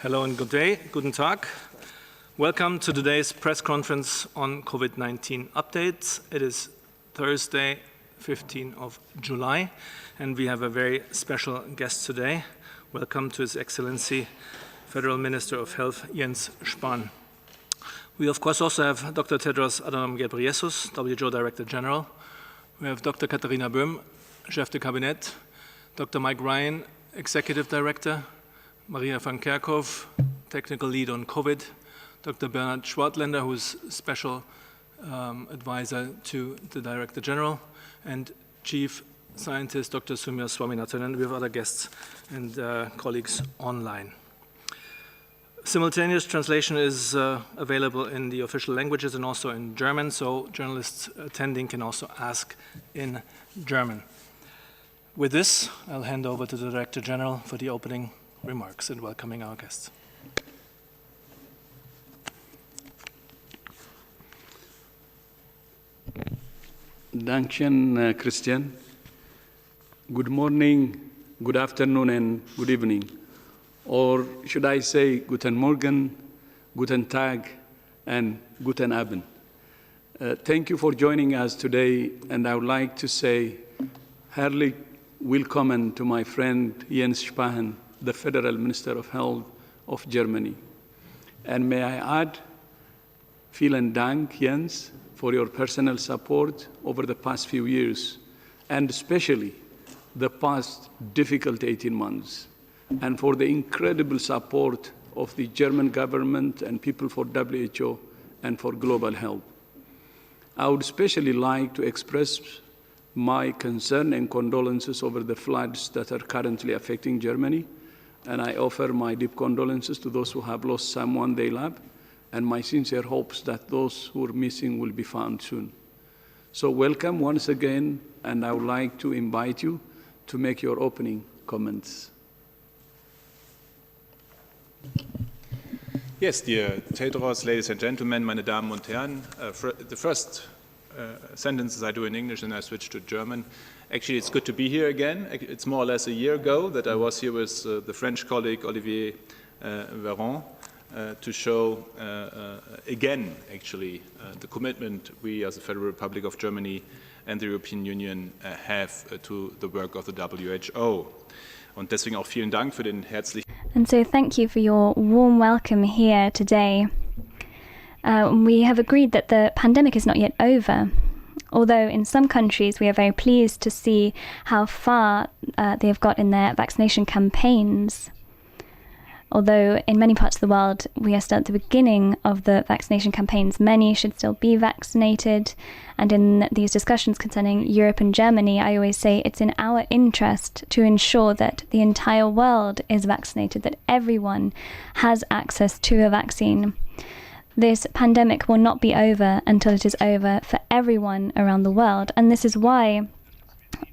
Hello and good day, guten Tag. Welcome to today's press conference on COVID-19 updates. It is Thursday, 15th of July, and we have a very special guest today. Welcome to His Excellency, Federal Minister of Health, Jens Spahn. We of course also have Dr. Tedros Adhanom Ghebreyesus, WHO Director General. We have Dr. Katharina Böhm, Chef de Cabinet, Dr. Mike Ryan, Executive Director, Maria van Kerkhove, Technical Lead on COVID, Dr. Bernhard Schwartländer, who is Special Advisor to the Director General, and Chief Scientist Dr. Soumya Swaminathan, and we have other guests and colleagues online. Simultaneous translation is available in the official languages and also in German, so journalists attending can also ask in German. With this, I'll hand over to the Director General for the opening remarks and welcoming our guests. Dankeschön, Christian. Good morning, good afternoon, and good evening. Or should I say, Guten Morgen, Guten Tag, and Guten Abend. Thank you for joining us today, and I would like to say, heartily welcome to my friend Jens Spahn, the Federal Minister of Health of Germany. And may I add, vielen Dank, Jens, for your personal support over the past few years, and especially the past difficult 18 months, and for the incredible support of the German government and people for WHO and for global health. I would especially like to express my concern and condolences over the floods that are currently affecting Germany, and I offer my deep condolences to those who have lost someone they love, and my sincere hopes that those who are missing will be found soon. So welcome once again, and I would like to invite you to make your opening comments. Yes, dear Tedros, ladies and gentlemen, meine Damen und Herren, the first sentences I do in English and I switch to German. Actually, it's good to be here again. It's more or less a year ago that I was here with the French colleague Olivier Véran to show again, actually, the commitment we as the Federal Republic of Germany and the European Union have to the work of the WHO. Und deswegen auch vielen Dank für den herzlichen. And so thank you for your warm welcome here today. We have agreed that the pandemic is not yet over, although in some countries we are very pleased to see how far they have got in their vaccination campaigns. Although in many parts of the world we are still at the beginning of the vaccination campaigns, many should still be vaccinated. And in these discussions concerning Europe and Germany, I always say it's in our interest to ensure that the entire world is vaccinated, that everyone has access to a vaccine. This pandemic will not be over until it is over for everyone around the world. And this is why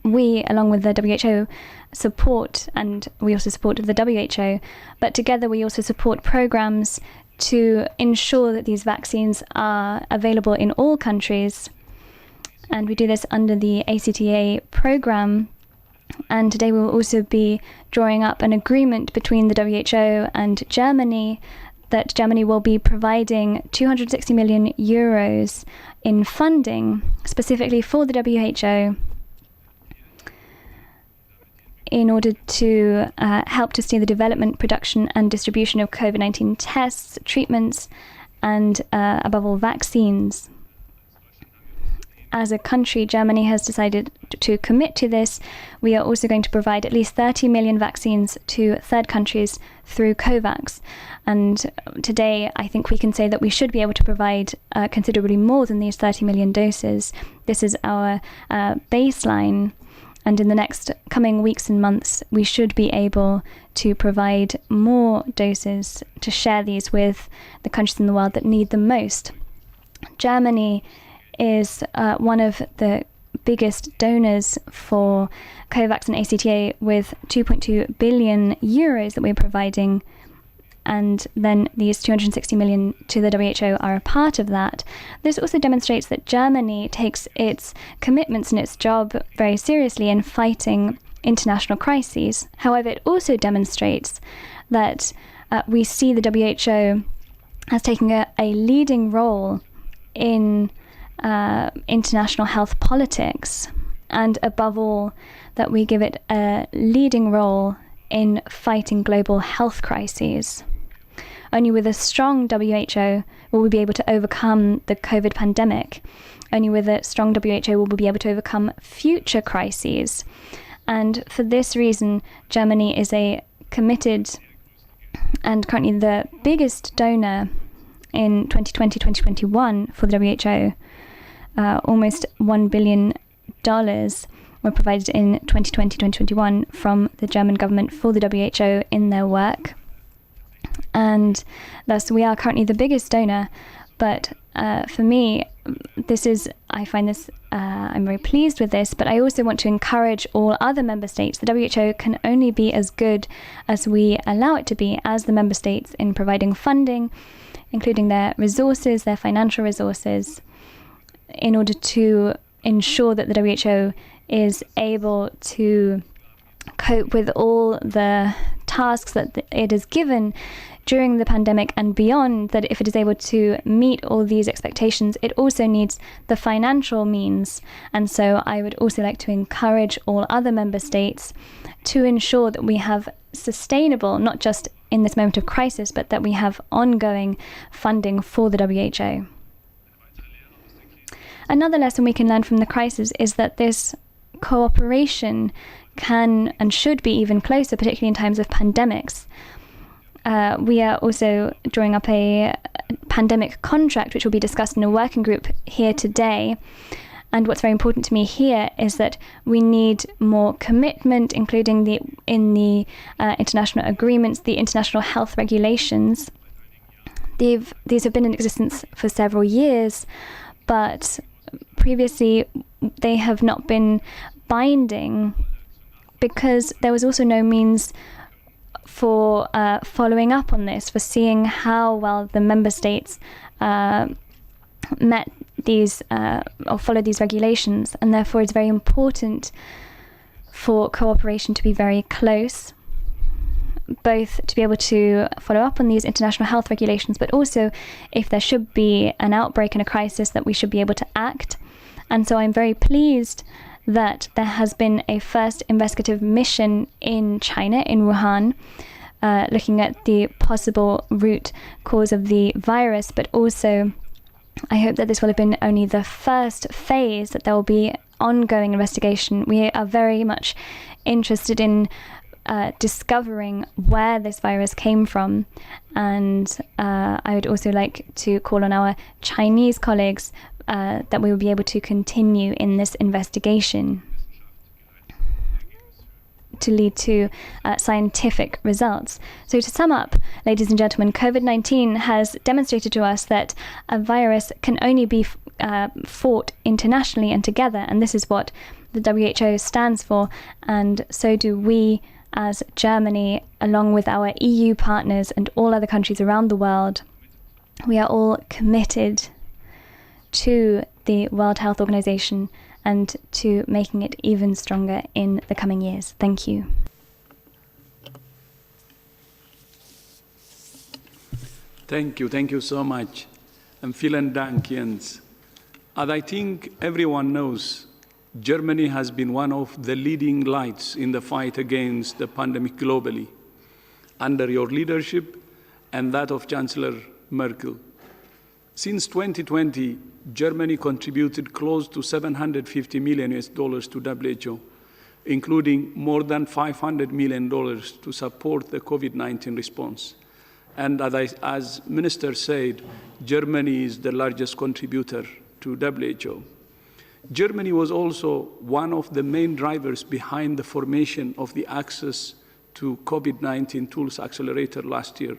we, along with the WHO, support, and we also support the WHO, but together we also support programs to ensure that these vaccines are available in all countries. And we do this under the ACTA program. And today we will also be drawing up an agreement between the WHO and Germany that Germany will be providing 260 million euros in funding specifically for the WHO in order to help to steer the development, production and distribution of COVID-19 tests, treatments and above all vaccines. As a country, Germany has decided to commit to this. We are also going to provide at least 30 million vaccines to third countries through COVAX. And today, I think we can say that we should be able to provide considerably more than these 30 million doses. This is our baseline. And in the next coming weeks and months, we should be able to provide more doses to share these with the countries in the world that need them most. Germany is one of the biggest donors for COVAX and ACTA with 2.2 billion euros that we're providing. And then these 260 million to the WHO are a part of that. This also demonstrates that Germany takes its commitments and its job very seriously in fighting international crises. However, it also demonstrates that we see the WHO as taking a leading role in international health politics, and above all, that we give it a leading role in fighting global health crises. Only with a strong WHO will we be able to overcome the COVID pandemic. Only with a strong WHO will we be able to overcome future crises. And for this reason, Germany is a committed and currently the biggest donor in 2020-2021 for the WHO. Almost $1 billion were provided in 2020-2021 from the German government for the WHO in their work. And thus we are currently the biggest donor. But for me, I find this, I'm very pleased with this, but I also want to encourage all other member states. The WHO can only be as good as we allow it to be as the member states in providing funding, including their resources, their financial resources, in order to ensure that the WHO is able to cope with all the tasks that it is given during the pandemic and beyond. That if it is able to meet all these expectations, it also needs the financial means. And so I would also like to encourage all other member states to ensure that we have sustainable, not just in this moment of crisis, but that we have ongoing funding for the WHO. Another lesson we can learn from the crisis is that this cooperation can and should be even closer, particularly in times of pandemics. We are also drawing up a pandemic contract, which will be discussed in a working group here today. And what's very important to me here is that we need more commitment, including in the international agreements, the international health regulations. These have been in existence for several years, but previously they have not been binding because there was also no means for following up on this, for seeing how well the member states met these or followed these regulations. And therefore it's very important for cooperation to be very close, both to be able to follow up on these international health regulations, but also if there should be an outbreak and a crisis, that we should be able to act. And so I'm very pleased that there has been a first investigative mission in China, in Wuhan, looking at the possible root cause of the virus, but also I hope that this will have been only the first phase, that there will be ongoing investigation. We are very much interested in discovering where this virus came from, and I would also like to call on our Chinese colleagues that we will be able to continue in this investigation to lead to scientific results. So to sum up, ladies and gentlemen, COVID-19 has demonstrated to us that a virus can only be fought internationally and together, and this is what the WHO stands for, and so do we as Germany, along with our EU partners and all other countries around the world. We are all committed to the World Health Organization and to making it even stronger in the coming years. Thank you. Thank you so much. And vielen Dank, Jens. As I think everyone knows, Germany has been one of the leading lights in the fight against the pandemic globally, under your leadership and that of Chancellor Merkel. Since 2020, Germany contributed close to $750 million to WHO, including more than $500 million to support the COVID-19 response. And as Minister said, Germany is the largest contributor to WHO. Germany was also one of the main drivers behind the formation of the Access to COVID-19 Tools Accelerator last year.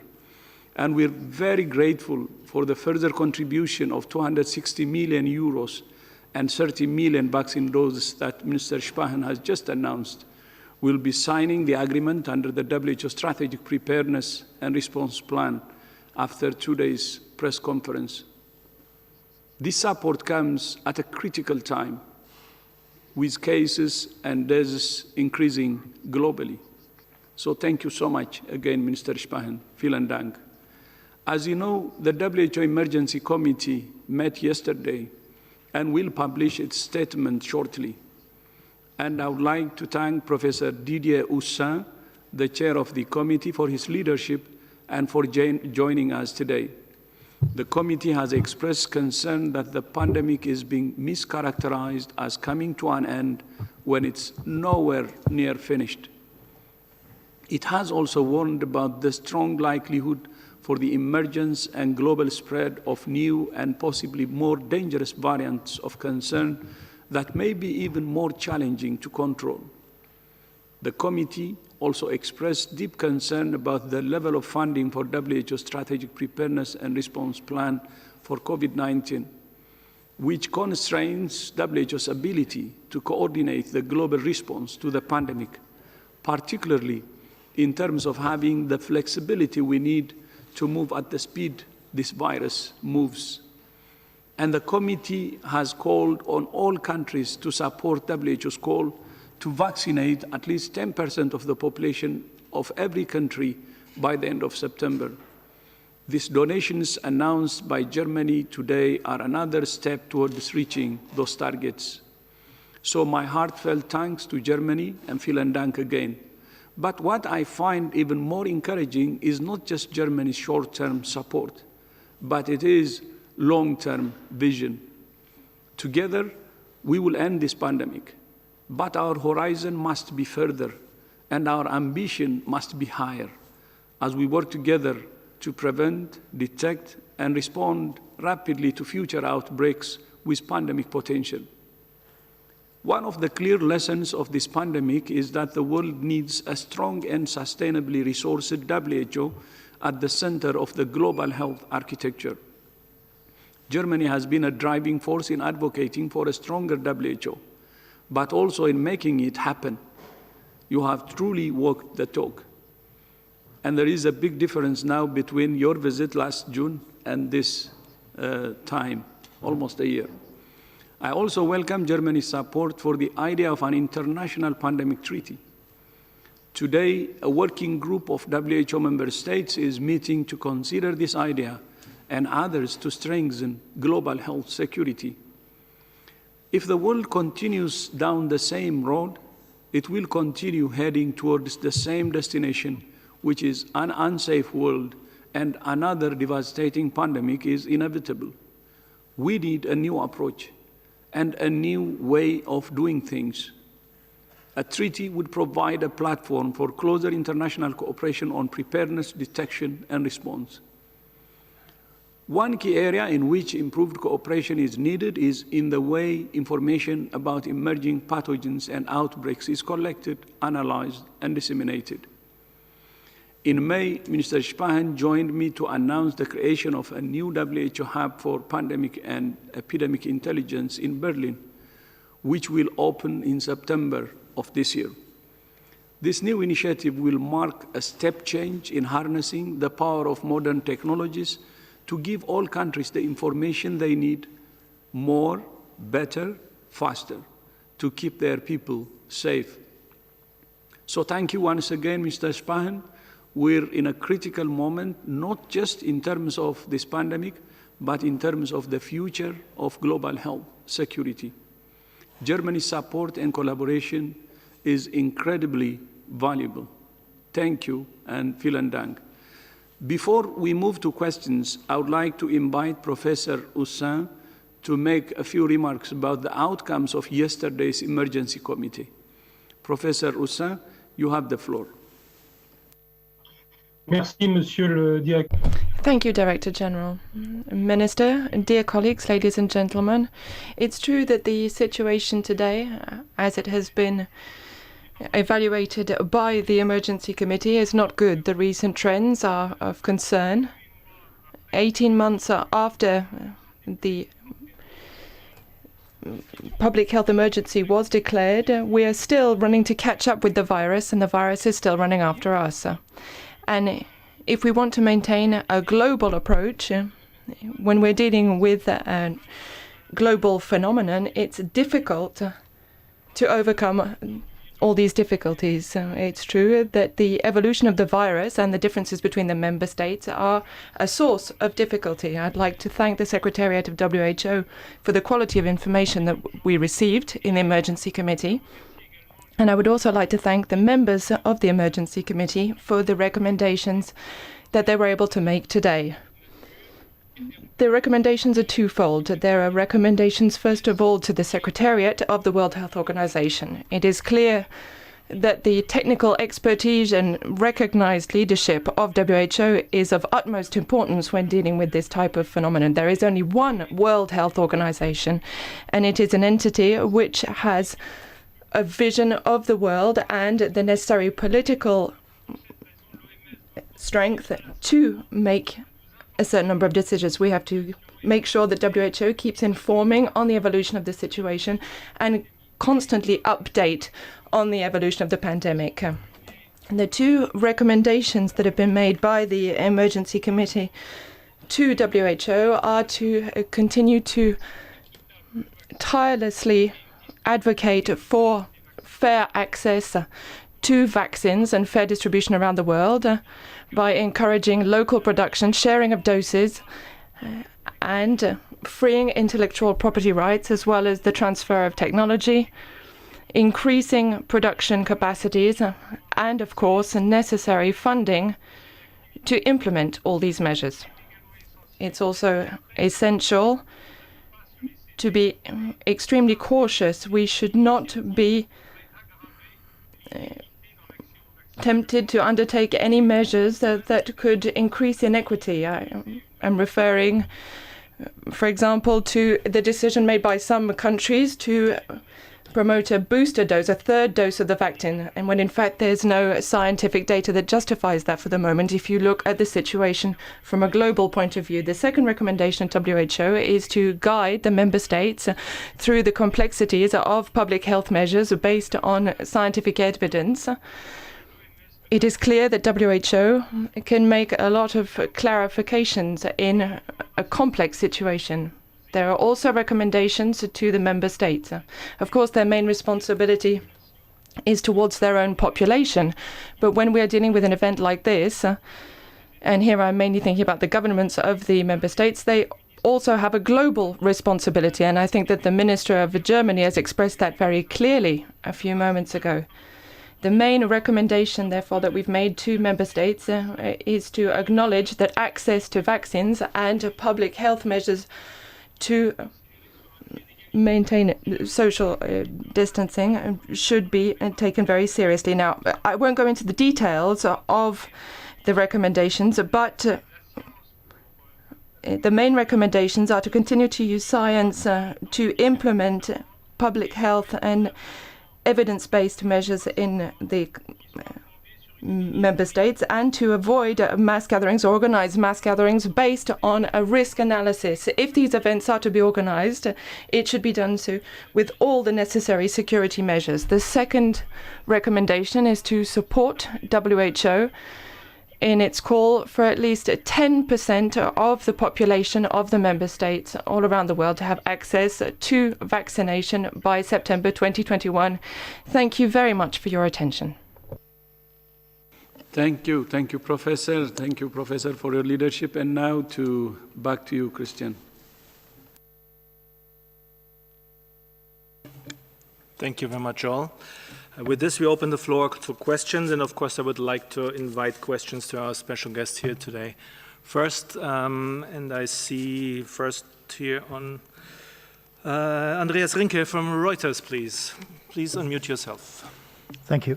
And we're very grateful for the further contribution of 260 million euros and 30 million vaccine doses that Minister Spahn has just announced. We'll be signing the agreement under the WHO Strategic Preparedness and Response Plan after 2 days' press conference. This support comes at a critical time, with cases and deaths increasing globally. So thank you so much again, Minister Spahn. Vielen Dank. As you know, the WHO Emergency Committee met yesterday and will publish its statement shortly. And I would like to thank Professor Didier Houssin, the chair of the committee, for his leadership and for joining us today. The committee has expressed concern that the pandemic is being mischaracterized as coming to an end when it's nowhere near finished. It has also warned about the strong likelihood for the emergence and global spread of new and possibly more dangerous variants of concern that may be even more challenging to control. The committee also expressed deep concern about the level of funding for WHO Strategic Preparedness and Response Plan for COVID-19, which constrains WHO's ability to coordinate the global response to the pandemic, particularly in terms of having the flexibility we need to move at the speed this virus moves. And the committee has called on all countries to support WHO's call to vaccinate at least 10% of the population of every country by the end of September. These donations announced by Germany today are another step towards reaching those targets. So my heartfelt thanks to Germany and vielen Dank again. But what I find even more encouraging is not just Germany's short-term support, but it is long-term vision. Together, we will end this pandemic, but our horizon must be further, and our ambition must be higher as we work together to prevent, detect, and respond rapidly to future outbreaks with pandemic potential. One of the clear lessons of this pandemic is that the world needs a strong and sustainably resourced WHO at the center of the global health architecture. Germany has been a driving force in advocating for a stronger WHO, but also in making it happen. You have truly walked the talk. And there is a big difference now between your visit last June and this time, almost a year. I also welcome Germany's support for the idea of an international pandemic treaty. Today, a working group of WHO member states is meeting to consider this idea and others to strengthen global health security. If the world continues down the same road, it will continue heading towards the same destination, which is an unsafe world, and another devastating pandemic is inevitable. We need a new approach and a new way of doing things. A treaty would provide a platform for closer international cooperation on preparedness, detection, and response. One key area in which improved cooperation is needed is in the way information about emerging pathogens and outbreaks is collected, analyzed, and disseminated. In May, Minister Spahn joined me to announce the creation of a new WHO hub for pandemic and epidemic intelligence in Berlin, which will open in September of this year. This new initiative will mark a step change in harnessing the power of modern technologies to give all countries the information they need more, better, faster to keep their people safe. So thank you once again, Mr. Spahn. We're in a critical moment, not just in terms of this pandemic, but in terms of the future of global health security. Germany's support and collaboration is incredibly valuable. Thank you and vielen Dank. Before we move to questions, I would like to invite Professor Houssin to make a few remarks about the outcomes of yesterday's emergency committee. Professor Houssin, you have the floor. Merci, Monsieur le Directeur. Thank you, Director General. Minister, dear colleagues, ladies and gentlemen, it's true that the situation today, as it has been evaluated by the Emergency Committee, is not good. The recent trends are of concern. 18 months after the public health emergency was declared, we are still running to catch up with the virus, and the virus is still running after us. And if we want to maintain a global approach, when we're dealing with a global phenomenon, it's difficult to overcome all these difficulties. It's true that the evolution of the virus and the differences between the member states are a source of difficulty. I'd like to thank the Secretariat of WHO for the quality of information that we received in the Emergency Committee. And I would also like to thank the members of the Emergency Committee for the recommendations that they were able to make today. The recommendations are twofold. There are recommendations, first of all, to the Secretariat of the World Health Organization. It is clear that the technical expertise and recognized leadership of WHO is of utmost importance when dealing with this type of phenomenon. There is only one World Health Organization, and it is an entity which has a vision of the world and the necessary political strength to make a certain number of decisions. We have to make sure that WHO keeps informing on the evolution of the situation and constantly update on the evolution of the pandemic. The two recommendations that have been made by the Emergency Committee to WHO are to continue to tirelessly advocate for fair access to vaccines and fair distribution around the world by encouraging local production, sharing of doses, and freeing intellectual property rights, as well as the transfer of technology, increasing production capacities, and, of course, necessary funding to implement all these measures. It's also essential to be extremely cautious. We should not be tempted to undertake any measures that could increase inequity. I'm referring, for example, to the decision made by some countries to promote a booster dose, a third dose of the vaccine, and when in fact there's no scientific data that justifies that for the moment if you look at the situation from a global point of view. The second recommendation of WHO is to guide the member states through the complexities of public health measures based on scientific evidence. It is clear that WHO can make a lot of clarifications in a complex situation. There are also recommendations to the member states. Of course, their main responsibility is towards their own population. But when we are dealing with an event like this, and here I'm mainly thinking about the governments of the member states, they also have a global responsibility. And I think that the Minister of Germany has expressed that very clearly a few moments ago. The main recommendation, therefore, that we've made to member states is to acknowledge that access to vaccines and public health measures to maintain social distancing should be taken very seriously. Now, I won't go into the details of the recommendations, but the main recommendations are to continue to use science to implement public health and evidence-based measures in the member states, and to avoid mass gatherings, organized mass gatherings based on a risk analysis. If these events are to be organized, it should be done so with all the necessary security measures. The second recommendation is to support WHO in its call for at least 10% of the population of the member states all around the world to have access to vaccination by September 2021. Thank you very much for your attention. Thank you, Professor. Thank you, Professor, for your leadership. And now back to you, Christian. Thank you very much, all. With this, we open the floor to questions, and of course, I would like to invite questions to our special guest here today. First, and I see first here on Andreas Rinke from Reuters, please. Please unmute yourself. Thank you.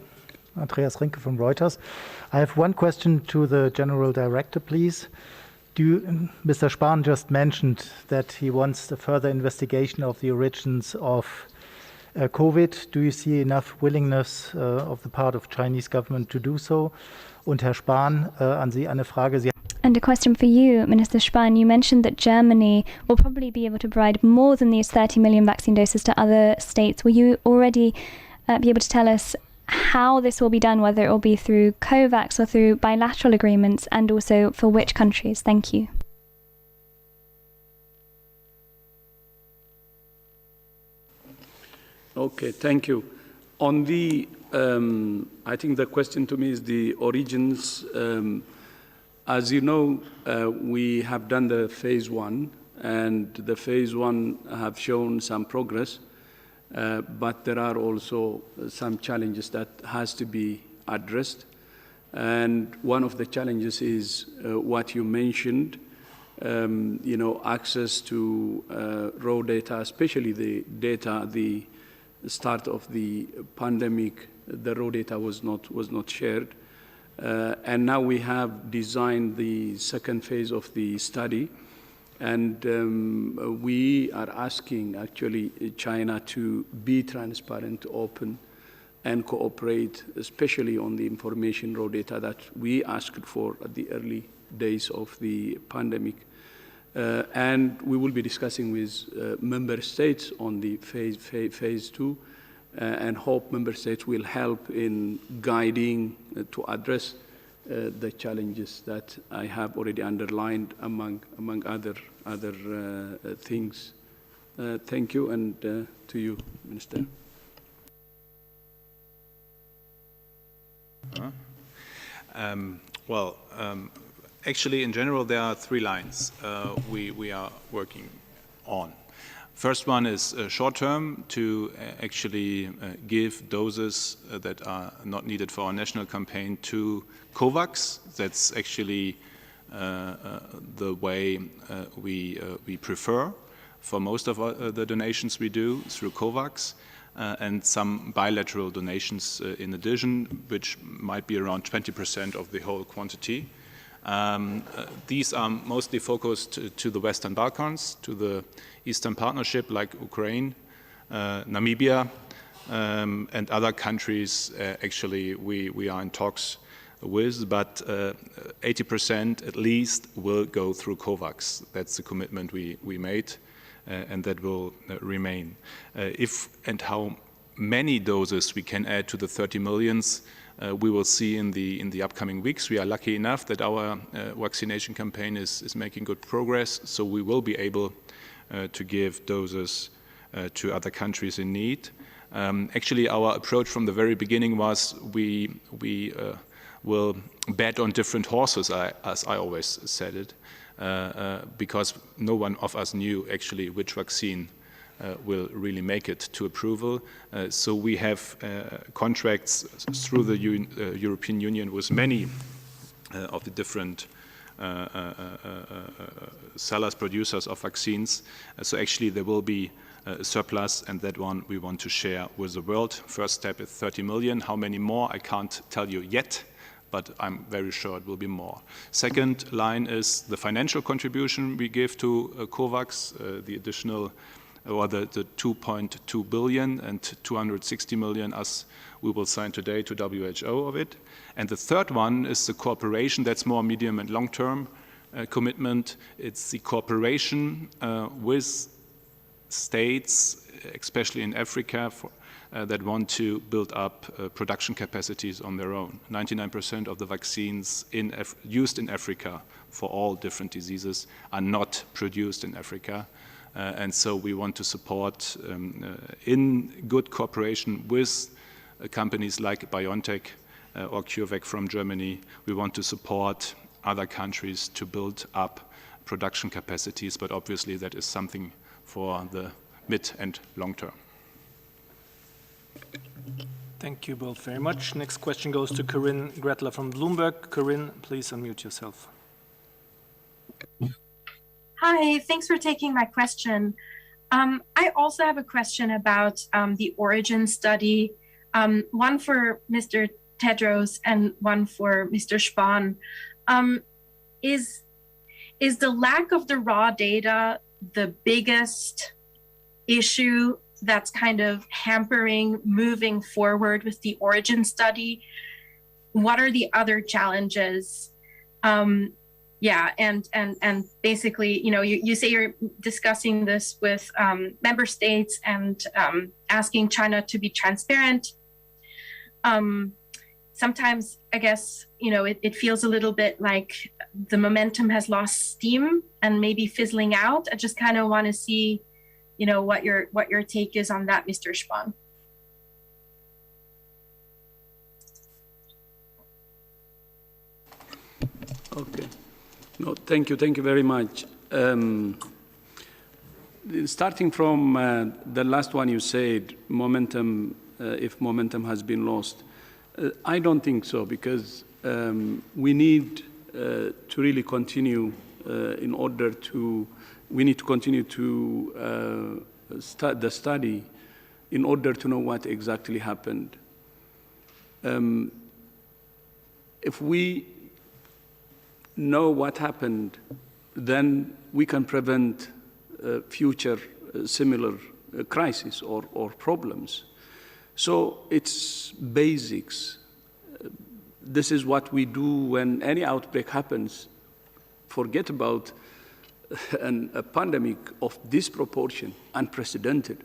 Andreas Rinke from Reuters. I have one question to the General Director, please. Mr. Spahn just mentioned that he wants a further investigation of the origins of COVID. Do you see enough willingness of the part of Chinese government to do so? Und Herr Spahn, an Sie eine Frage. And a question for you, Minister Spahn. You mentioned that Germany will probably be able to provide more than these 30 million vaccine doses to other states. Will you already be able to tell us how this will be done, whether it will be through COVAX or through bilateral agreements, and also for which countries? Thank you. Okay, thank you. On the I think the question to me is the origins. As you know, we have done the phase 1, and the phase 1 have shown some progress, but there are also some challenges that has to be addressed. And one of the challenges is what you mentioned, access to raw data, especially the data, the start of the pandemic, the raw data was not shared. And now we have designed the second phase of the study, and we are asking actually China to be transparent, open, and cooperate, especially on the information raw data that we asked for at the early days of the pandemic. And we will be discussing with member states on the phase 2, and hope member states will help in guiding to address the challenges that I have already underlined among other things. Thank you, and to you, Minister. Actually, in general, there are 3 lines we are working on. First one is short-term, to actually give doses that are not needed for our national campaign to COVAX. That's actually the way we prefer for most of the donations we do through COVAX, and some bilateral donations in addition, which might be around 20% of the whole quantity. These are mostly focused to the Western Balkans, to the Eastern Partnership like Ukraine, Namibia, and other countries actually we are in talks with, but 80% at least will go through COVAX. That's the commitment we made, and that will remain. If and how many doses we can add to the 30 millions, we will see in the upcoming weeks. We are lucky enough that our vaccination campaign is making good progress, so we will be able to give doses to other countries in need. Actually, our approach from the very beginning was we will bet on different horses, as I always said it, because no one of us knew actually which vaccine will really make it to approval. So we have contracts through the European Union with many of the different sellers, producers of vaccines. So actually there will be a surplus, and that one we want to share with the world. First step is 30 million. How many more, I can't tell you yet, but I'm very sure it will be more. Second line is the financial contribution we give to COVAX, the additional, or the 2.2 billion and 260 million as we will sign today to WHO of it. And the third one is the cooperation, that's more medium and long-term commitment. It's the cooperation with states, especially in Africa, that want to build up production capacities on their own. 99% of the vaccines used in Africa for all different diseases are not produced in Africa. And so we want to support, in good cooperation with companies like BioNTech or CureVac from Germany, we want to support other countries to build up production capacities, but obviously that is something for the mid and long term. Thank you both very much. Next question goes to Corinne Gretler from Bloomberg. Corinne, please unmute yourself. Hi, thanks for taking my question. I also have a question about the origin study, one for Mr. Tedros and one for Mr. Spahn. Is the lack of the raw data the biggest issue that's kind of hampering moving forward with the origin study? What are the other challenges? Yeah, and basically, you say you're discussing this with member states and asking China to be transparent. Sometimes, I guess, it feels a little bit like the momentum has lost steam and maybe fizzling out. I just kind of want to see, what your take is on that, Mr. Spahn. Okay. No, thank you very much. Starting from the last one you said, momentum, if momentum has been lost, I don't think so, because we need to really continue we need to continue to start the study in order to know what exactly happened. If we know what happened, then we can prevent future similar crises or problems. So it's basics. This is what we do when any outbreak happens. Forget about a pandemic of this proportion, unprecedented.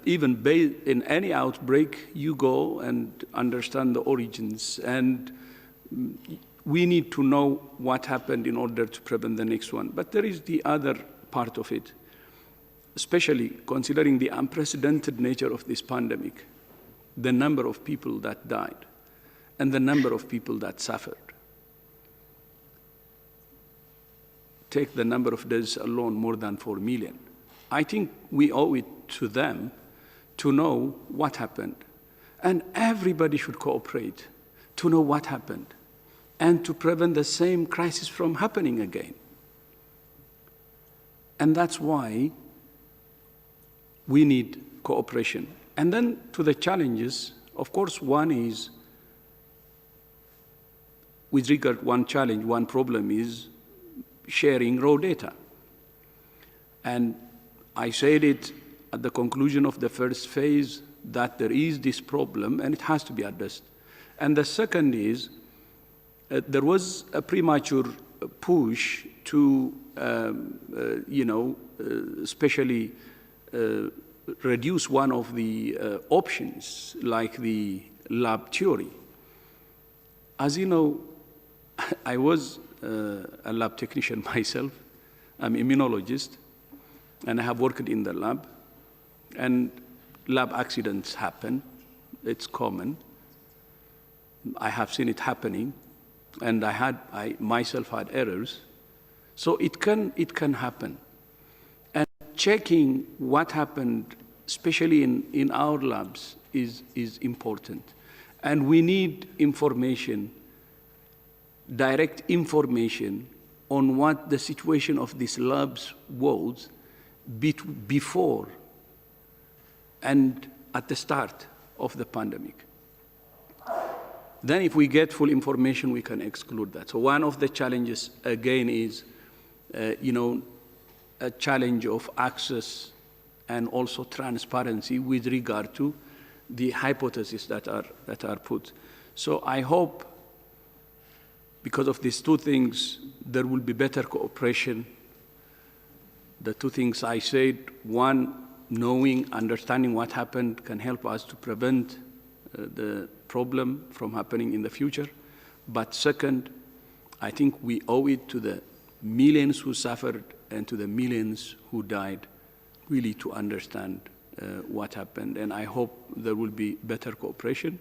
Even in any outbreak, you go and understand the origins, and we need to know what happened in order to prevent the next one. But there is the other part of it, especially considering the unprecedented nature of this pandemic, the number of people that died and the number of people that suffered. Take the number of deaths alone, more than 4 million. I think we owe it to them to know what happened. And everybody should cooperate to know what happened and to prevent the same crisis from happening again. And that's why we need cooperation. And then to the challenges, of course, one is, with regard one challenge, one problem is sharing raw data. And I said it at the conclusion of the first phase that there is this problem and it has to be addressed. And the second is there was a premature push to, especially reduce one of the options, like the lab theory. As you know, I was a lab technician myself. I'm an immunologist, and I have worked in the lab. And lab accidents happen. It's common. I have seen it happening, and I myself had errors. So it can happen. And checking what happened, especially in our labs, is important. And we need information, direct information on what the situation of these labs was before and at the start of the pandemic. Then if we get full information, we can exclude that. So one of the challenges, again, is, a challenge of access and also transparency with regard to the hypotheses that are put. So I hope, because of these two things, there will be better cooperation. The two things I said, one, knowing, understanding what happened can help us to prevent the problem from happening in the future. But second, I think we owe it to the millions who suffered and to the millions who died really to understand what happened. And I hope there will be better cooperation.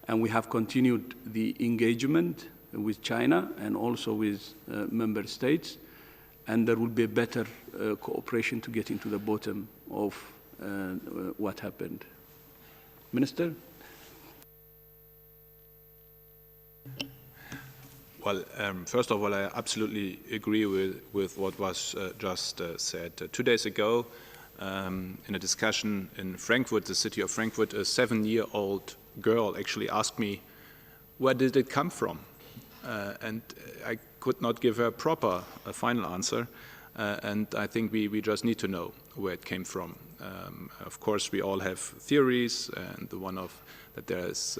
And we have continued the engagement with China and also with member states. And there will be a better cooperation to get into the bottom of what happened. Minister? Well, first of all, I absolutely agree with what was just said. 2 days ago, in a discussion in Frankfurt, the city of Frankfurt, a 7-year-old girl actually asked me, where did it come from? And I could not give her a final answer. And I think we just need to know where it came from. Of course, we all have theories, and the one of that there is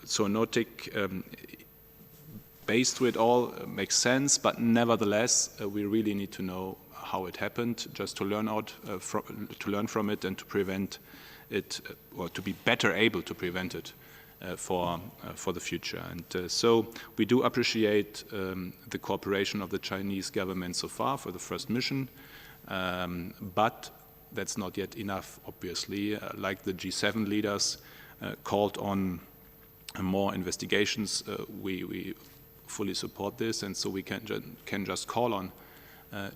zoonotic base to it all makes sense, but nevertheless, we really need to know how it happened, just to learn from it and to prevent it, or to be better able to prevent it for the future. And so we do appreciate the cooperation of the Chinese government so far for the first mission, but that's not yet enough, obviously. Like the G7 leaders called on more investigations, we fully support this, and so we can just call on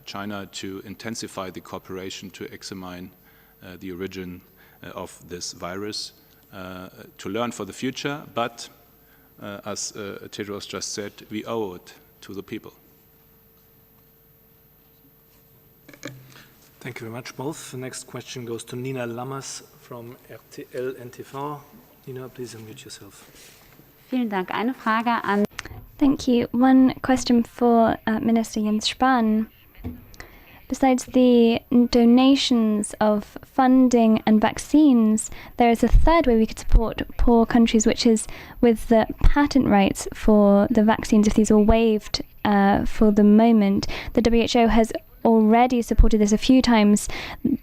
China to intensify the cooperation to examine the origin of this virus, to learn for the future, but as Tedros just said, we owe it to the people. Thank you very much, both. The next question goes to Nina Lammers from RTL NTV. Nina, please unmute yourself. Vielen Dank. Eine Frage an Thank you. One question for Minister Jens Spahn. Besides the donations of funding and vaccines, there is a third way we could support poor countries, which is with the patent rights for the vaccines, if these were waived for the moment. The WHO has already supported this a few times.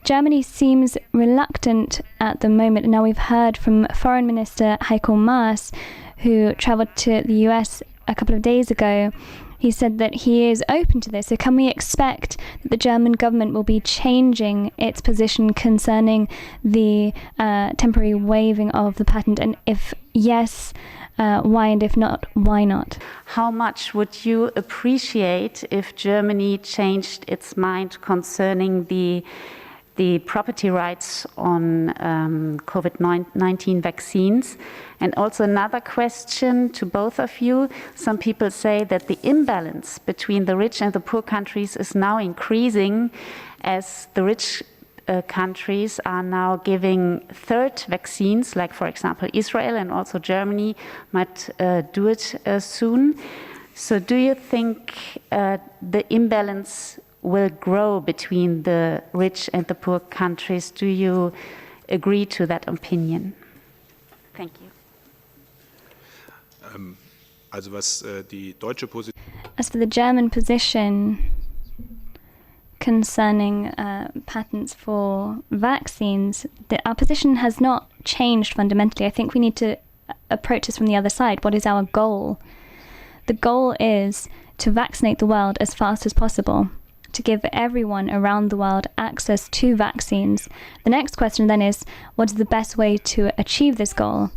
Germany seems reluctant at the moment, and now we've heard from Foreign Minister Heiko Maas, who travelled to the US a couple of days ago. He said that he is open to this. So can we expect that the German government will be changing its position concerning the temporary waiving of the patent? And if yes, why? And if not, why not? how much would you appreciate if Germany changed its mind concerning the property rights on COVID-19 vaccines? And also another question to both of you. Some people say that the imbalance between the rich and the poor countries is now increasing as the rich countries are now giving third vaccines, like for example Israel and also Germany might do it soon. So do you think the imbalance will grow between the rich and the poor countries? Do you agree to that opinion? Thank you. Also was die deutsche Position. As for the German position concerning patents for vaccines, our position has not changed fundamentally. I think we need to approach this from the other side. What is our goal? The goal is to vaccinate the world as fast as possible, to give everyone around the world access to vaccines. The next question then is, what is the best way to achieve this goal?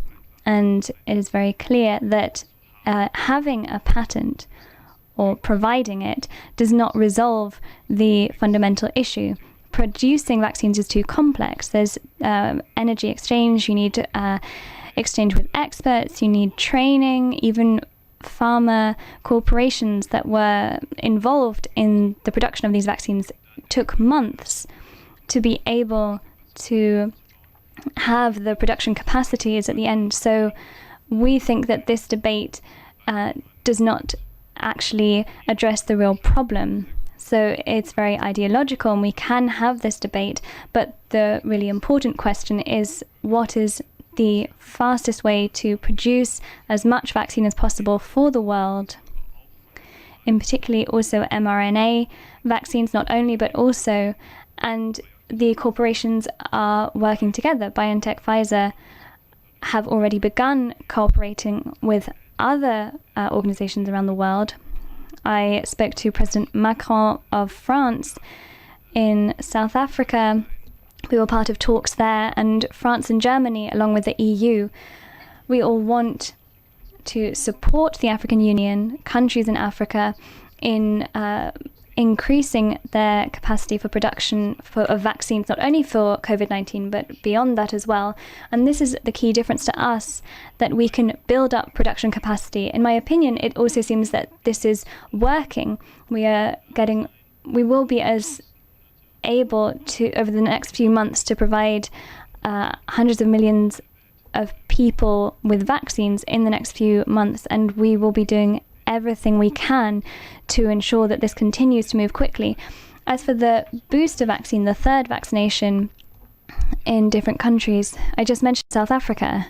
And it is very clear that having a patent or providing it does not resolve the fundamental issue. Producing vaccines is too complex. There's energy exchange, you need exchange with experts, you need training. Even pharma corporations that were involved in the production of these vaccines took months to be able to have the production capacities at the end. So we think that this debate does not actually address the real problem. So it's very ideological, and we can have this debate, but the really important question is, what is the fastest way to produce as much vaccine as possible for the world? In particularly also mRNA vaccines, not only, but also, and the corporations are working together. BioNTech, Pfizer have already begun cooperating with other organizations around the world. I spoke to President Macron of France in South Africa. We were part of talks there, and France and Germany, along with the EU, we all want to support the African Union, countries in Africa, in increasing their capacity for production of vaccines, not only for COVID-19, but beyond that as well. And this is the key difference to us, that we can build up production capacity. In my opinion, it also seems that this is working. We will be as able to, over the next few months, to provide hundreds of millions of people with vaccines in the next few months, and we will be doing everything we can to ensure that this continues to move quickly. As for the booster vaccine, the third vaccination in different countries, I just mentioned South Africa.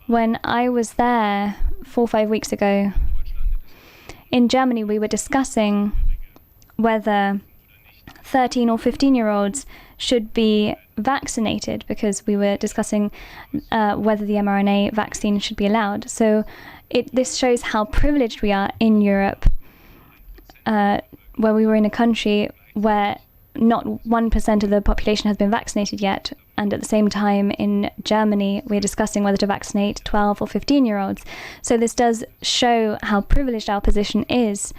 When I was there 4 or 5 weeks ago, in Germany we were discussing whether 13 or 15-year-olds should be vaccinated, because we were discussing whether the mRNA vaccine should be allowed. So this shows how privileged we are in Europe, where we were in a country where not 1% of the population has been vaccinated yet. and at the same time in Germany, we're discussing whether to vaccinate 12 or 15-year-olds. So this does show how privileged our position is.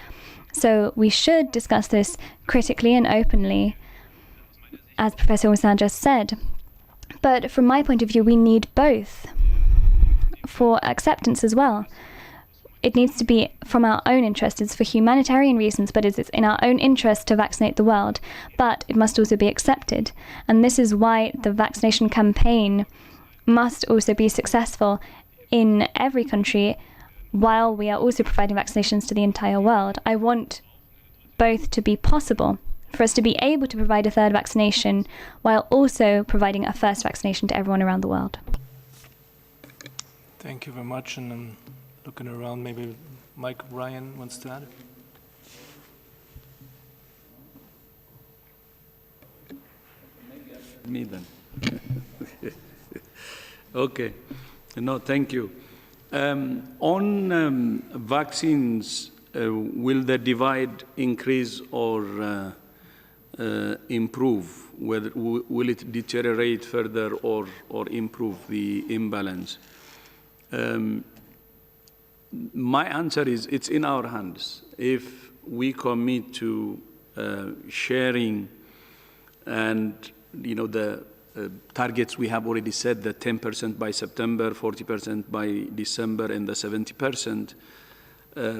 So we should discuss this critically and openly, as Professor Hussain just said. But from my point of view, we need both for acceptance as well. It needs to be from our own interest. It's for humanitarian reasons, but it's in our own interest to vaccinate the world. But it must also be accepted. And this is why the vaccination campaign must also be successful in every country, while we are also providing vaccinations to the entire world. I want both to be possible, for us to be able to provide a third vaccination while also providing a first vaccination to everyone around the world. Thank you very much. And I'm looking around, maybe Mike Ryan wants to add. Me then. Okay. No, thank you. On vaccines, will the divide increase or improve? Will it deteriorate further or improve the imbalance? My answer is it's in our hands. If we commit to sharing and, the targets we have already set, the 10% by September, 40% by December, and the 70%,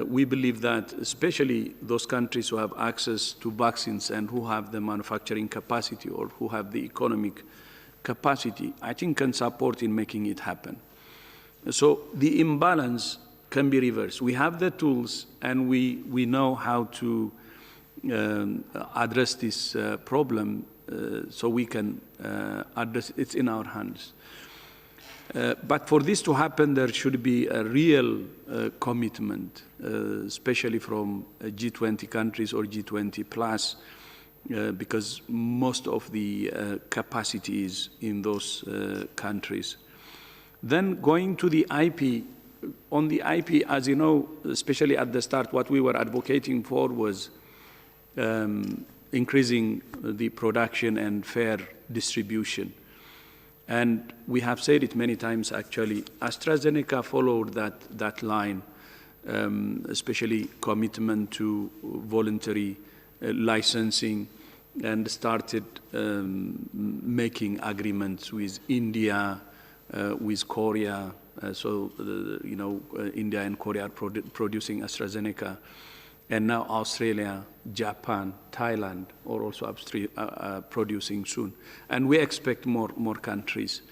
we believe that especially those countries who have access to vaccines and who have the manufacturing capacity or who have the economic capacity, I think can support in making it happen. So the imbalance can be reversed. We have the tools and we know how to address this problem, so we can address it. It's in our hands. But for this to happen, there should be a real commitment, especially from G20 countries or G20 plus, because most of the capacity is in those countries. Then going to the IP, on the IP, as you know, especially at the start, what we were advocating for was increasing the production and fair distribution. And we have said it many times, actually. AstraZeneca followed that line, especially commitment to voluntary licensing, and started making agreements with India, with Korea. India and Korea are producing AstraZeneca. And now Australia, Japan, Thailand are also producing soon. And we expect more countries.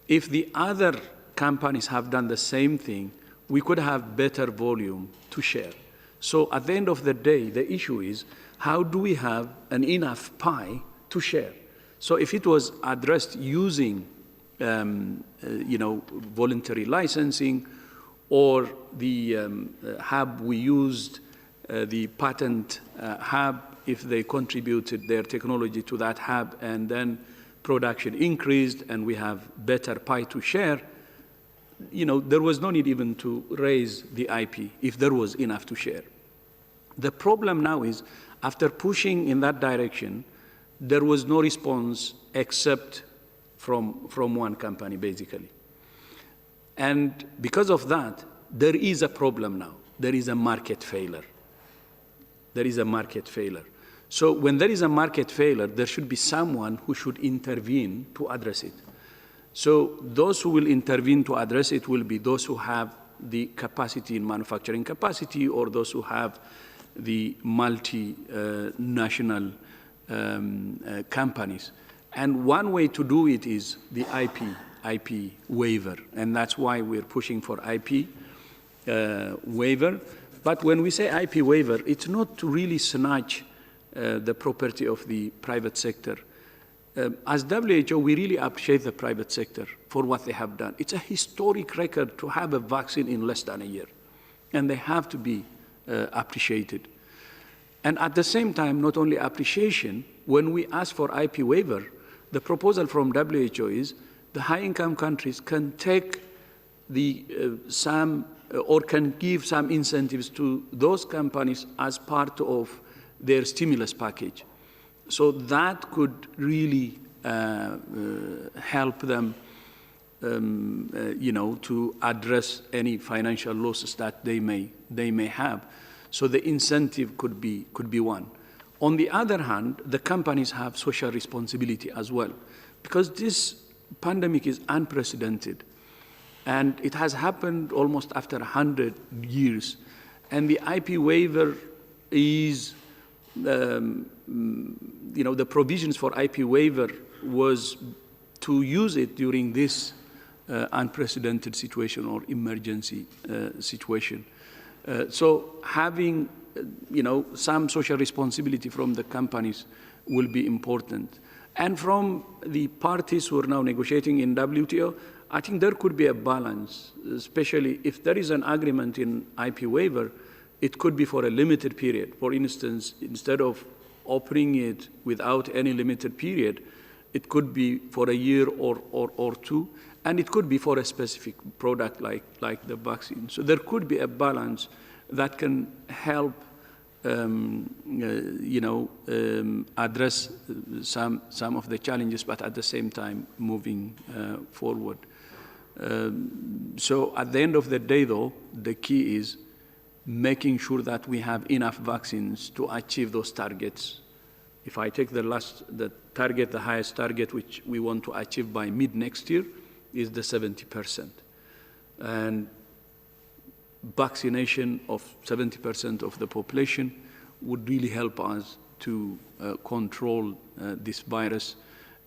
If the other companies have done the same thing, we could have better volume to share. So at the end of the day, the issue is, how do we have an enough pie to share? So if it was addressed using voluntary licensing, or the hub we used, the patent hub, if they contributed their technology to that hub and then production increased and we have better pie to share, there was no need even to raise the IP if there was enough to share. The problem now is, after pushing in that direction, there was no response except from one company, basically. And because of that, there is a problem now. There is a market failure. There is a market failure. So when there is a market failure, there should be someone who should intervene to address it. So those who will intervene to address it will be those who have the capacity in manufacturing capacity, or those who have the multinational companies. And one way to do it is the IP waiver. And that's why we're pushing for IP waiver. But when we say IP waiver, it's not to really snatch the property of the private sector. As WHO, we really appreciate the private sector for what they have done. It's a historic record to have a vaccine in less than a year. And they have to be appreciated. And at the same time, not only appreciation, when we ask for IP waiver, the proposal from WHO is the high-income countries can take or can give some incentives to those companies as part of their stimulus package. So that could really help them, to address any financial losses that they may have. So the incentive could be one. On the other hand, the companies have social responsibility as well, because this pandemic is unprecedented, and it has happened almost after 100 years. And the IP waiver is, the provisions for IP waiver was to use it during this unprecedented situation or emergency situation. So having, some social responsibility from the companies will be important. And from the parties who are now negotiating in WTO, I think there could be a balance, especially if there is an agreement in IP waiver, it could be for a limited period. For instance, instead of opening it without any limited period, it could be for a year or two, and it could be for a specific product like the vaccine. So there could be a balance that can help address some of the challenges, but at the same time moving forward. So at the end of the day, though, the key is making sure that we have enough vaccines to achieve those targets. If I take the highest target, which we want to achieve by mid next year, is the 70%. And vaccination of 70% of the population would really help us to control this virus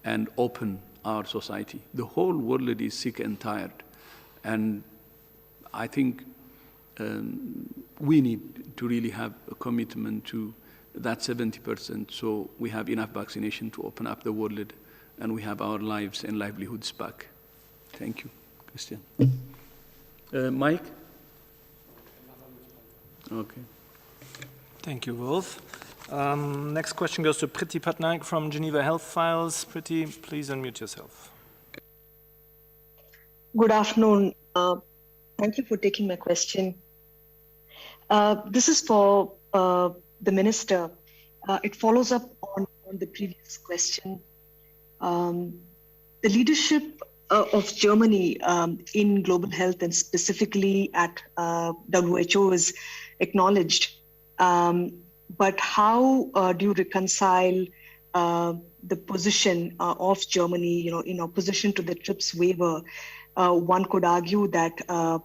and open our society. The whole world is sick and tired, and I think we need to really have a commitment to that 70%, so we have enough vaccination to open up the world and we have our lives and livelihoods back. Thank you, Christian. Mike? Okay. Thank you both. Next question goes to Priti Patnaik from Geneva Health Files. Priti, please unmute yourself. Good afternoon. Thank you for taking my question. This is for the Minister. It follows up on the previous question. The leadership of Germany in global health and specifically at WHO is acknowledged. But how do you reconcile the position of Germany, in opposition to the TRIPS waiver? One could argue that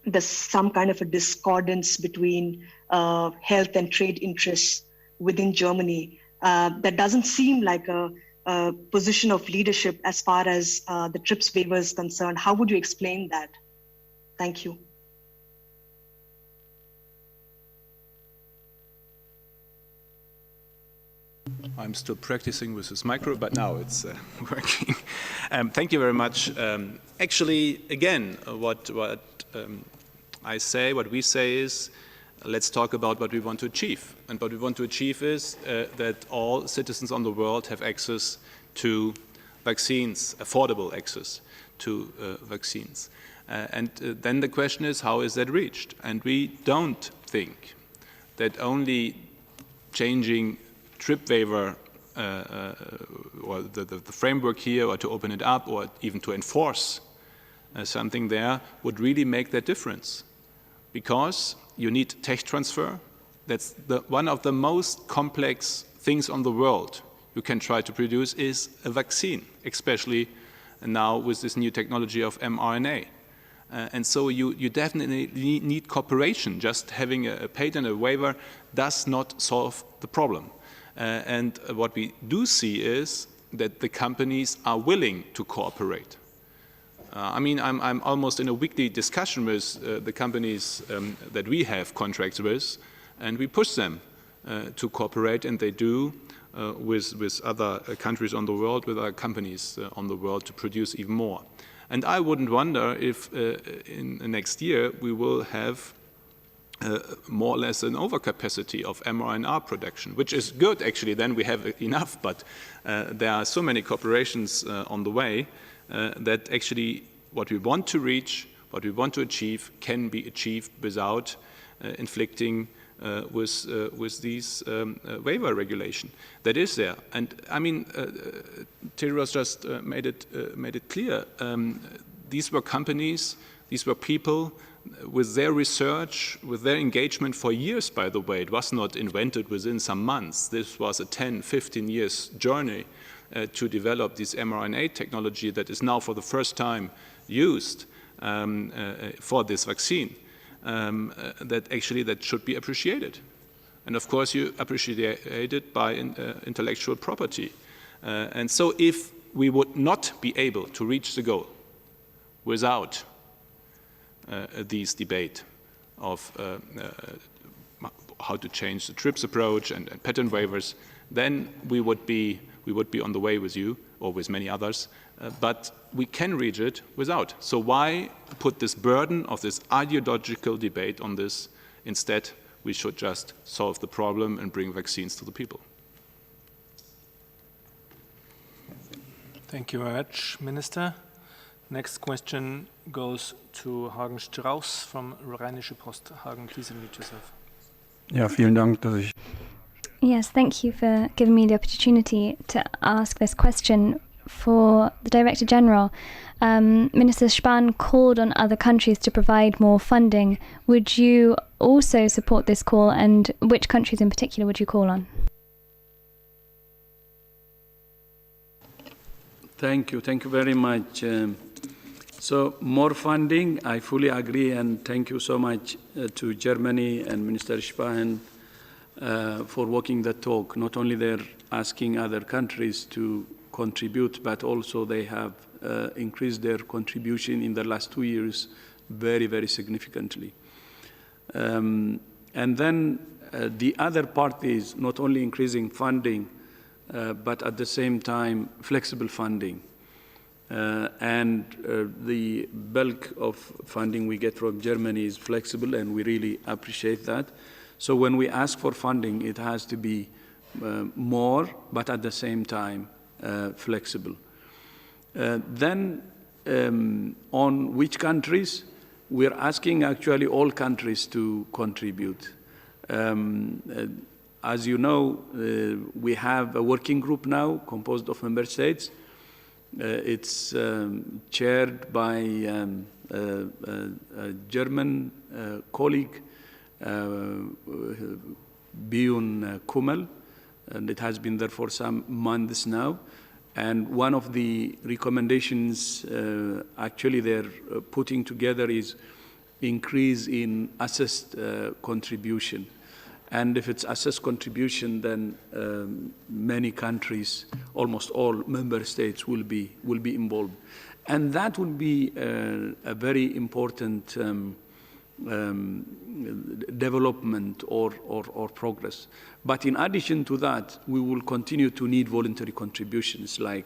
there's some kind of a discordance between health and trade interests within Germany. That doesn't seem like a position of leadership as far as the TRIPS waiver is concerned. How would you explain that? Thank you. I'm still practicing with this micro, but now it's working. Thank you very much. Actually, again, what we say is, let's talk about what we want to achieve. And what we want to achieve is that all citizens on the world have access to vaccines, affordable access to vaccines. And then the question is, how is that reached? And we don't think that only changing TRIP waiver or the framework here, or to open it up, or even to enforce something there would really make that difference. Because you need tech transfer. That's one of the most complex things on the world you can try to produce is a vaccine, especially now with this new technology of mRNA. And so you definitely need cooperation. Just having a patent, a waiver, does not solve the problem. And what we do see is that the companies are willing to cooperate. I'm almost in a weekly discussion with the companies that we have contracts with, and we push them to cooperate, and they do with other countries on the world, with other companies on the world to produce even more. And I wouldn't wonder if in next year we will have more or less an overcapacity of mRNA production, which is good actually, then we have enough, but there are so many cooperations on the way that actually what we want to reach, what we want to achieve can be achieved without inflicting with these waiver regulation that is there. And I mean, Tedros just made it clear. These were companies, these were people with their research, with their engagement for years, by the way. It was not invented within some months. This was a 10, 15 years journey to develop this mRNA technology that is now for the first time used for this vaccine. That should be appreciated. And of course, you appreciate it by intellectual property. And so if we would not be able to reach the goal without this debate of how to change the TRIPS approach and patent waivers, then we would be on the way with you or with many others. But we can reach it without. So why put this burden of this ideological debate on this? Instead, we should just solve the problem and bring vaccines to the people. Thank you very much, Minister. Next question goes to Hagen Strauss from Rheinische Post. Hagen, please unmute yourself. Ja, vielen Dank, dass ich... Yes, thank you for giving me the opportunity to ask this question. For the Director General, Minister Spahn called on other countries to provide more funding. Would you also support this call, and which countries in particular would you call on? Thank you very much. So more funding, I fully agree, and thank you so much to Germany and Minister Spahn for walking the talk. Not only they're asking other countries to contribute, but also they have increased their contribution in the last 2 years very, very significantly. And then the other part is not only increasing funding, but at the same time flexible funding. And the bulk of funding we get from Germany is flexible, and we really appreciate that. So when we ask for funding, it has to be more, but at the same time flexible. Then on which countries? We're asking actually all countries to contribute. As you know, we have a working group now composed of member states. It's chaired by a German colleague, Björn Kummel, and it has been there for some months now. And one of the recommendations actually they're putting together is increase in assessed contribution. And if it's assessed contribution, then many countries, almost all member states will be involved. And that will be a very important development or progress. But in addition to that, we will continue to need voluntary contributions like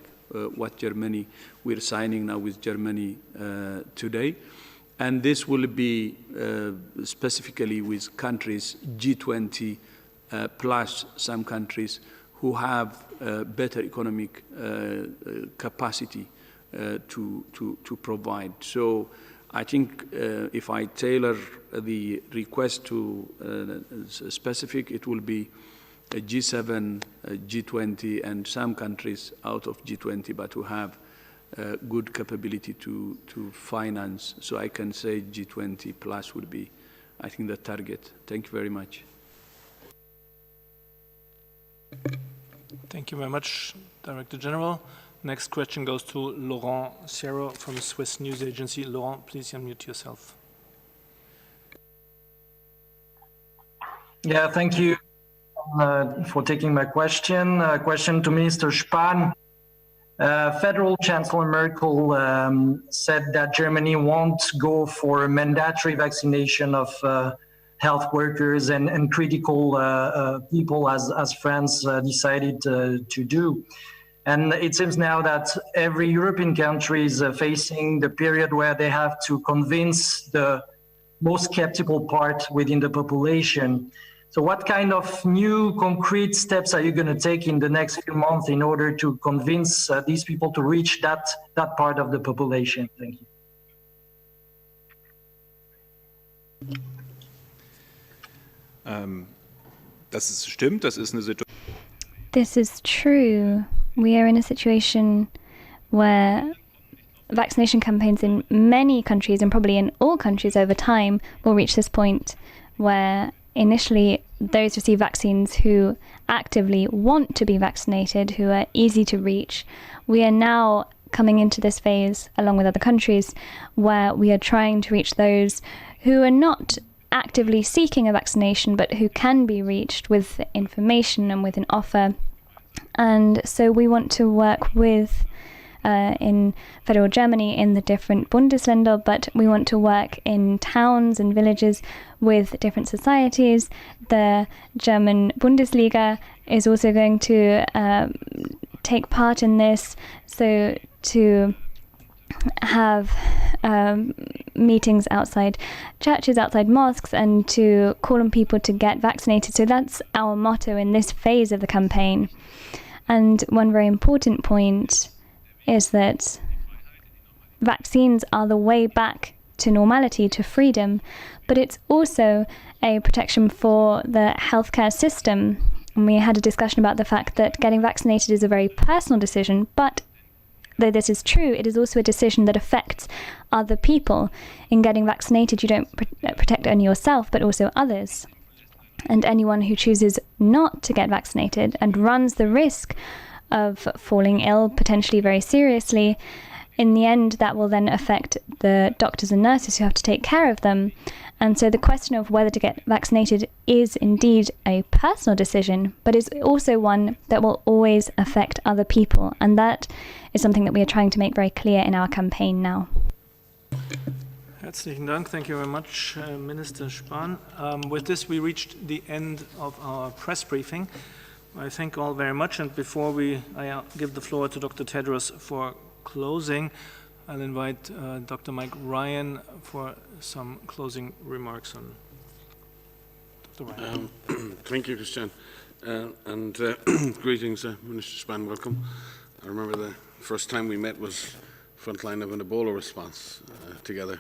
what Germany, we're signing now with Germany today. And this will be specifically with countries, G20 plus some countries who have better economic capacity to provide. So I think if I tailor the request to specific, it will be a G7, a G20, and some countries out of G20, but who have good capability to finance. So I can say G20 plus would be, I think, the target. Thank you very much. Thank you very much, Director General. Next question goes to Laurent Serrault from Swiss News Agency. Laurent, please unmute yourself. Yeah, thank you for taking my question. Question to Minister Spahn. Federal Chancellor Merkel said that Germany won't go for mandatory vaccination of health workers and critical people as France decided to do. And it seems now that every European country is facing the period where they have to convince the most skeptical part within the population. So what kind of new concrete steps are you going to take in the next few months in order to convince these people to reach that part of the population? Thank you. Das stimmt, das ist eine Situation. This is true. We are in a situation where vaccination campaigns in many countries, and probably in all countries over time, will reach this point where initially those receive vaccines who actively want to be vaccinated, who are easy to reach. We are now coming into this phase, along with other countries, where we are trying to reach those who are not actively seeking a vaccination, but who can be reached with information and with an offer. And so we want to work with, in federal Germany, in the different Bundesländer, but we want to work in towns and villages with different societies. The German Bundesliga is also going to take part in this, so to have meetings outside churches, outside mosques, and to call on people to get vaccinated. So that's our motto in this phase of the campaign. And one very important point is that vaccines are the way back to normality, to freedom, but it's also a protection for the healthcare system. And we had a discussion about the fact that getting vaccinated is a very personal decision, but though this is true, it is also a decision that affects other people. In getting vaccinated, you don't protect only yourself, but also others. And anyone who chooses not to get vaccinated and runs the risk of falling ill, potentially very seriously, in the end, that will then affect the doctors and nurses who have to take care of them. And so the question of whether to get vaccinated is indeed a personal decision, but is also one that will always affect other people. And that is something that we are trying to make very clear in our campaign now. Herzlichen Dank. Thank you very much, Minister Spahn. With this, we reached the end of our press briefing. I thank all very much. And before I give the floor to Dr. Tedros for closing, I'll invite Dr. Mike Ryan for some closing remarks on Dr. Ryan. Thank you, Christian. And greetings, Minister Spahn, welcome. I remember the first time we met was frontline of an Ebola response together,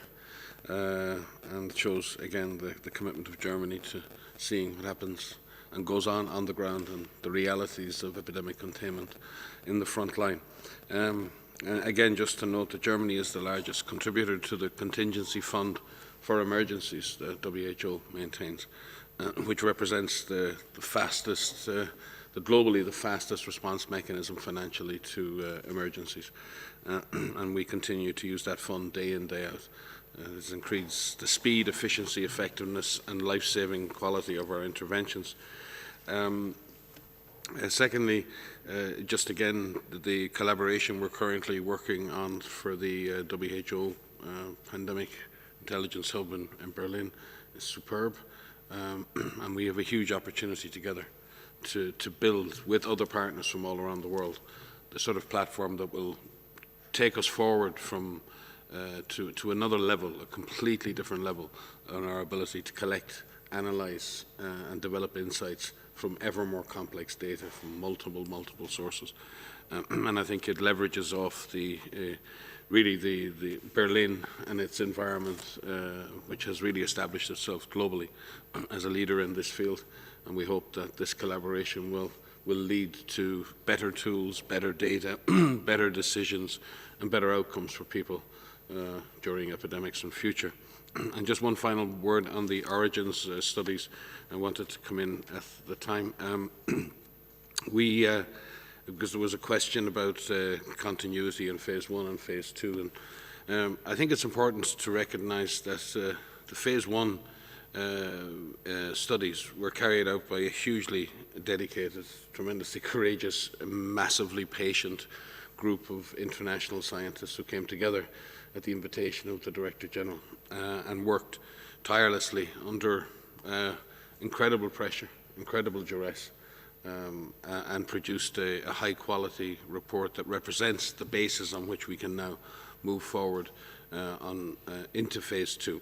and it shows again the commitment of Germany to seeing what happens and goes on the ground and the realities of epidemic containment in the front line. Again, just to note that Germany is the largest contributor to the contingency fund for emergencies that WHO maintains, which represents the fastest, globally the fastest response mechanism financially to emergencies. And we continue to use that fund day in, day out. This increased the speed, efficiency, effectiveness and life-saving quality of our interventions. Secondly, just again, the collaboration we're currently working on for the WHO Pandemic Intelligence Hub in Berlin is superb, and we have a huge opportunity together to build with other partners from all around the world the sort of platform that will take us forward from to another level, a completely different level on our ability to collect, analyse and develop insights from ever more complex data from multiple sources. And I think it leverages off really the Berlin and its environment, which has really established itself globally as a leader in this field. And we hope that this collaboration will lead to better tools, better data, better decisions and better outcomes for people during epidemics in future. And just one final word on the origins studies. I wanted to come in at the time. Because there was a question about continuity in phase 1 and phase 2. And I think it's important to recognise that the phase 1 studies were carried out by a hugely dedicated, tremendously courageous, massively patient group of international scientists who came together at the invitation of the Director General and worked tirelessly under incredible pressure, incredible duress, and produced a high-quality report that represents the basis on which we can now move forward into phase 2.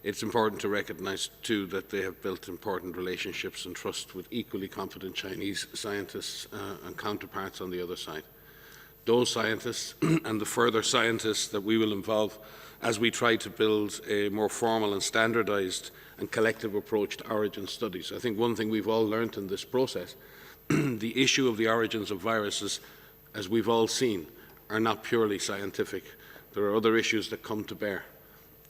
It's important to recognise too that they have built important relationships and trust with equally competent Chinese scientists and counterparts on the other side. Those scientists and the further scientists that we will involve as we try to build a more formal and standardised and collective approach to origin studies. I think one thing we've all learned in this process, the issue of the origins of viruses, as we've all seen, are not purely scientific. There are other issues that come to bear,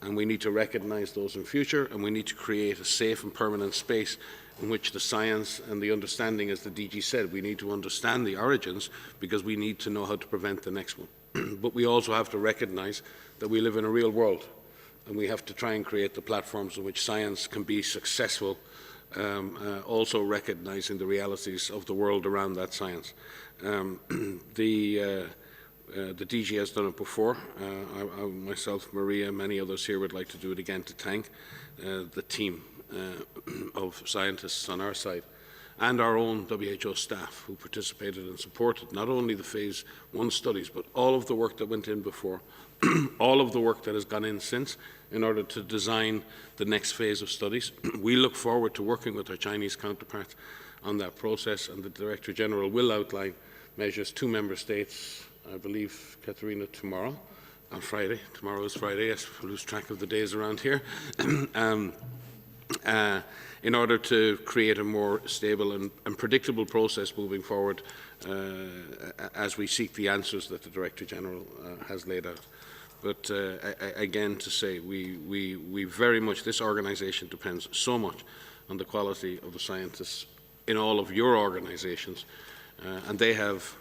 and we need to recognise those in future, and we need to create a safe and permanent space in which the science and the understanding, as the DG said, we need to understand the origins because we need to know how to prevent the next one. But we also have to recognise that we live in a real world, and we have to try and create the platforms in which science can be successful, also recognising the realities of the world around that science. The DG has done it before. I, myself, Maria, many others here would like to do it again to thank the team of scientists on our side and our own WHO staff who participated and supported not only the phase 1 studies, but all of the work that went in before, all of the work that has gone in since in order to design the next phase of studies. We look forward to working with our Chinese counterparts on that process, and the Director General will outline measures to Member States, I believe, Katharina, tomorrow, on Friday. Tomorrow is Friday, I lose track of the days around here. In order to create a more stable and predictable process moving forward as we seek the answers that the Director General has laid out. But again, to say, we very much, this organisation depends so much on the quality of the scientists in all of your organisations, and they have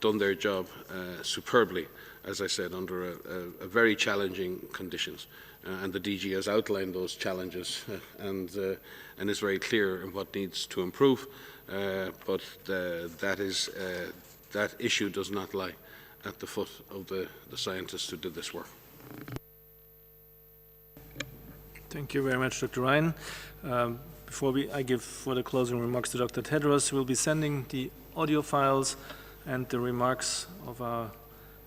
done their job superbly, as I said, under a very challenging conditions. And the DG has outlined those challenges and is very clear in what needs to improve, but that issue does not lie at the foot of the scientists who did this work. Thank you very much, Dr. Ryan. Before I give for the closing remarks to Dr. Tedros, we'll be sending the audio files and the remarks of our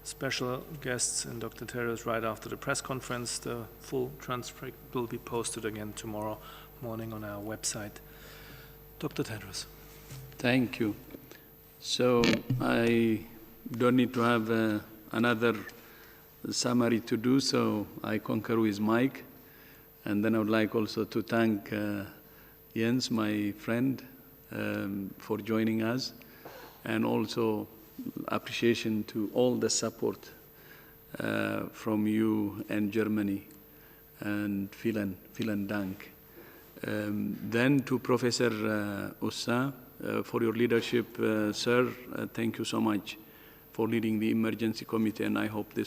special guests and Dr. Tedros right after the press conference. The full transcript will be posted again tomorrow morning on our website. Dr. Tedros. Thank you. So I don't need to have another summary to do, so I concur with Mike. And then I would like also to thank Jens, my friend, for joining us, and also appreciation to all the support from you and Germany, and vielen Dank. Then to Professor Ossa, for your leadership, sir, thank you so much for leading the emergency committee, and I hope the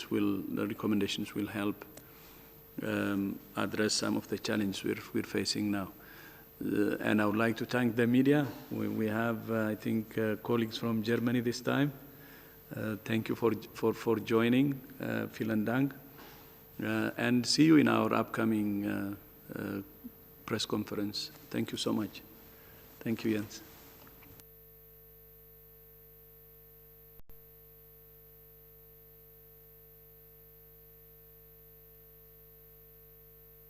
recommendations will help address some of the challenges we're facing now. And I would like to thank the media. We have, I think, colleagues from Germany this time. Thank you for joining. Vielen Dank. And see you in our upcoming press conference. Thank you so much. Thank you, Jens.